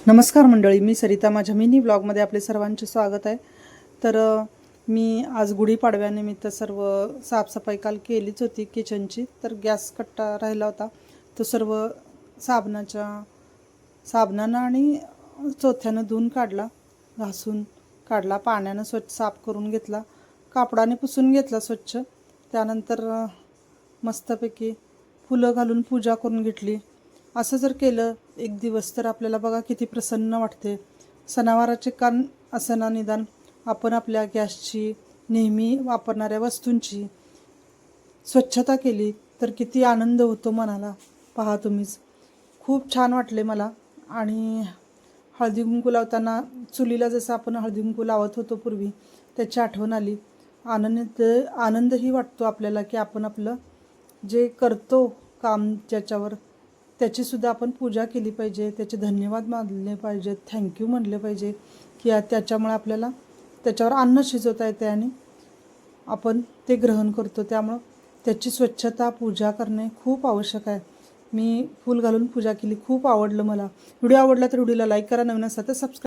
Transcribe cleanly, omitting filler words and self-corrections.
नमस्कार मंडळी, मी सरिता. माझ्या मिनी ब्लॉगमध्ये आपले सर्वांचे स्वागत आहे. तर मी आज गुढीपाडव्यानिमित्त सर्व साफसफाई काल केलीच होती किचनची. तर गॅस कट्टा राहिला होता, तो सर्व साबणानं आणि चोथ्यानं धुवून काढला, घासून काढला, पाण्यानं स्वच्छ साफ करून घेतला, कापडाने पुसून घेतला स्वच्छ. त्यानंतर मस्तपैकी फुलं घालून पूजा करून घेतली. असं जर केलं एक दिवस तर आपल्याला बघा किती प्रसन्न वाटते. सणावाराचे कान असना निदान आपण आपल्या गॅसची, नेहमी वापरणाऱ्या वस्तूंची स्वच्छता केली तर किती आनंद होतो मनाला. पहा तुम्हीच, खूप छान वाटले मला. आणि हळदी कुंकू लावताना चुलीला जसं आपण हळदी कुंकू लावत होतो पूर्वी, त्याची आठवण आली. आनंदही वाटतो आपल्याला की आपण आपलं जे करतो काम ज्याच्यावर, त्याचीसुद्धा आपण पूजा केली पाहिजे, त्याचे धन्यवाद मानले पाहिजेत, थँक्यू म्हणले पाहिजे की त्याच्यामुळे आपल्याला त्याच्यावर अन्न शिजवता येते आणि आपण ते ग्रहण करतो. त्यामुळं त्याची स्वच्छता, पूजा करणे खूप आवश्यक आहे. मी फूल घालून पूजा केली, खूप आवडलं मला. व्हिडिओ आवडला तर व्हिडिओला लाईक करा, नवीन असेल तर सबस्क्राईब